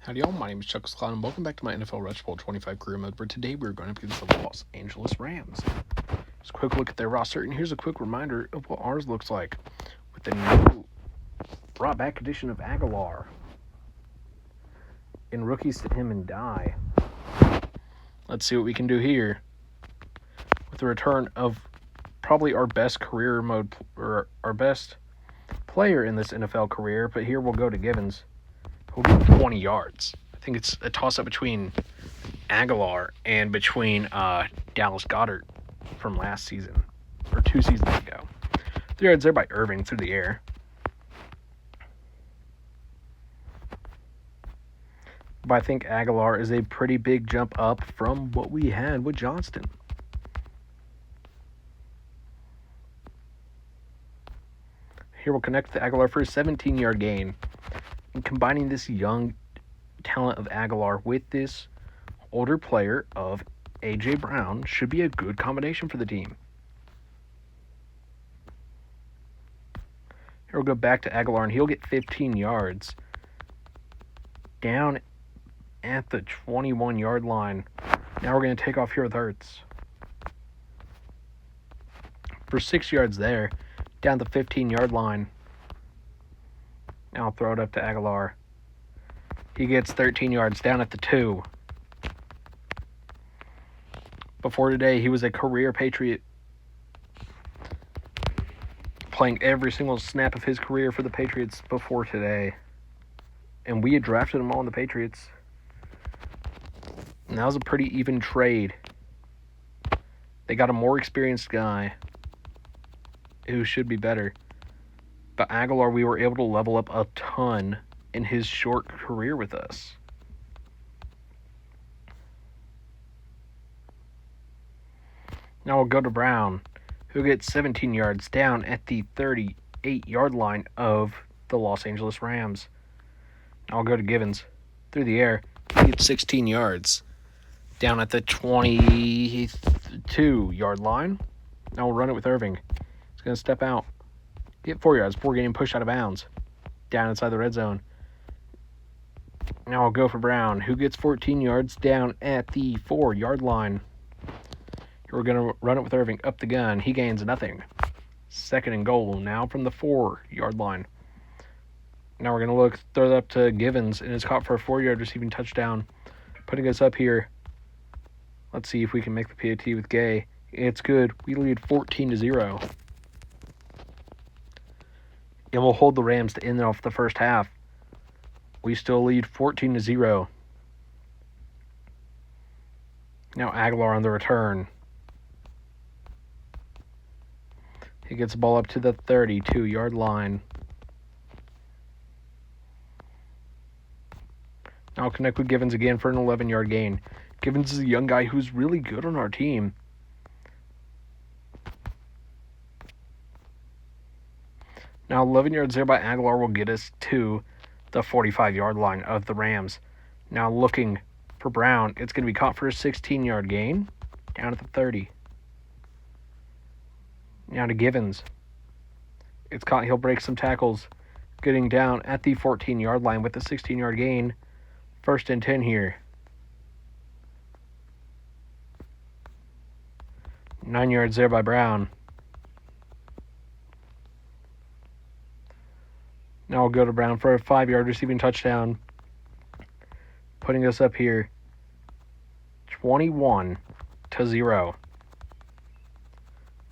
Howdy y'all, my name is ChucklesTC and welcome back to my NFL Rush Bowl 25 career mode, where today we're going up against the Los Angeles Rams. Just a quick look at their roster, and here's a quick reminder of what ours looks like with the new brought back edition of Aguilar. And rookies to him and die. Let's see what we can do here with the return of probably our best career mode, or our best player in this NFL career, but here we'll go to Givens. He'll get 20 yards. I think it's a toss-up between Aguilar and between Dallas Goedert from last season, or 2 seasons ago. 3 yards there by Irving through the air. But I think Aguilar is a pretty big jump up from what we had with Johnston. Here we'll connect to Aguilar for a 17-yard gain. And combining this young talent of Aguilar with this older player of A.J. Brown should be a good combination for the team. Here we'll go back to Aguilar, and he'll get 15 yards down at the 21-yard line. Now we're going to take off here with Hurts for 6 yards there, down the 15-yard line. Now I'll throw it up to Aguilar. He gets 13 yards down at the 2. Before today, he was a career Patriot, playing every single snap of his career for the Patriots before today. And we had drafted him on the Patriots. And that was a pretty even trade. They got a more experienced guy who should be better. But Aguilar, we were able to level up a ton in his short career with us. Now we'll go to Brown, who gets 17 yards down at the 38-yard line of the Los Angeles Rams. Now I'll go to Givens through the air. He gets 16 yards down at the 22-yard line. Now we'll run it with Irving. He's going to step out. Get 4 yards before getting pushed out of bounds. Down inside the red zone. Now I'll go for Brown, who gets 14 yards down at the 4-yard line. Here we're going to run it with Irving up the gun. He gains nothing. 2nd and goal now from the 4-yard line. Now we're going to throw it up to Givens, and it's caught for a 4-yard receiving touchdown. Putting us up here. Let's see if we can make the PAT with Gay. It's good. We lead 14-0. And we'll hold the Rams to end off the first half. We still lead 14-0. Now Aguilar on the return. He gets the ball up to the 32-yard line. Now I'll connect with Givens again for an 11-yard gain. Givens is a young guy who's really good on our team. Now 11 yards there by Aguilar will get us to the 45-yard line of the Rams. Now looking for Brown. It's going to be caught for a 16-yard gain down at the 30. Now to Givens. It's caught. He'll break some tackles. Getting down at the 14-yard line with a 16-yard gain. 1st and 10 here. 9 yards there by Brown. Now we'll go to Brown for a 5-yard receiving touchdown. Putting us up here 21-0.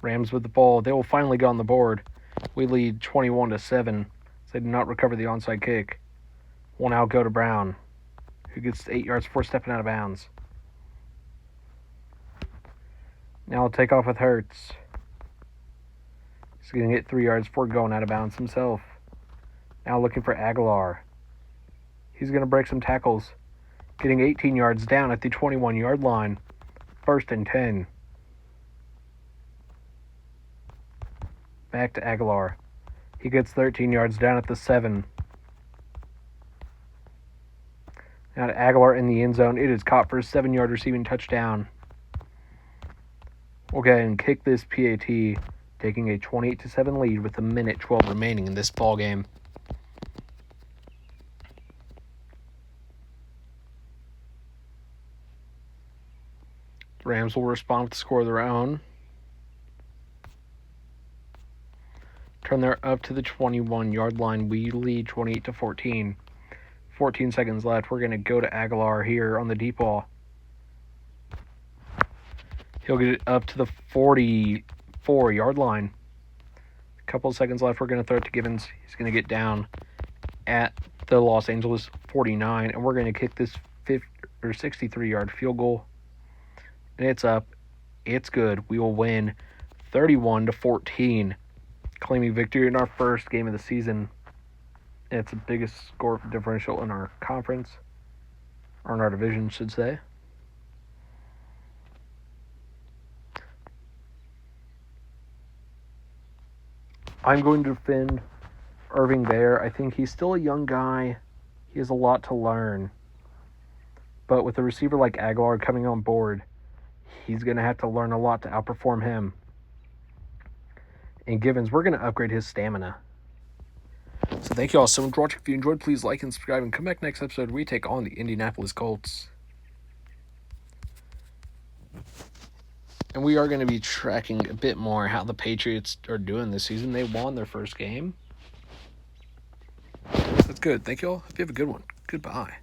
Rams with the ball. They will finally get on the board. We lead 21-7. They did not recover the onside kick. We'll now go to Brown, who gets 8 yards before stepping out of bounds. Now we'll take off with Hurts. He's going to get 3 yards before going out of bounds himself. Now looking for Aguilar. He's going to break some tackles. Getting 18 yards down at the 21-yard line. 1st and 10. Back to Aguilar. He gets 13 yards down at the 7. Now to Aguilar in the end zone. It is caught for a 7-yard receiving touchdown. We'll go ahead and kick this PAT, taking a 28-7 lead with a minute 12 remaining in this ball game. Rams will respond with the score of their own. Turn there up to the 21-yard line. We lead 28-14. 14 seconds left. We're going to go to Aguilar here on the deep ball. He'll get it up to the 44-yard line. A couple of seconds left. We're going to throw it to Givens. He's going to get down at the Los Angeles 49, and we're going to kick this 63-yard field goal. And it's up. It's good. We will win 31-14, claiming victory in our first game of the season. It's the biggest score differential in our conference, or in our division, should say. I'm going to defend Irving there. I think he's still a young guy. He has a lot to learn. But with a receiver like Aguilar coming on board, he's going to have to learn a lot to outperform him. And Givens, we're going to upgrade his stamina. So thank you all so much for watching. If you enjoyed, please like and subscribe, and come back next episode where we take on the Indianapolis Colts. And we are going to be tracking a bit more how the Patriots are doing this season. They won their first game. That's good. Thank you all. Hope you have a good one. Goodbye.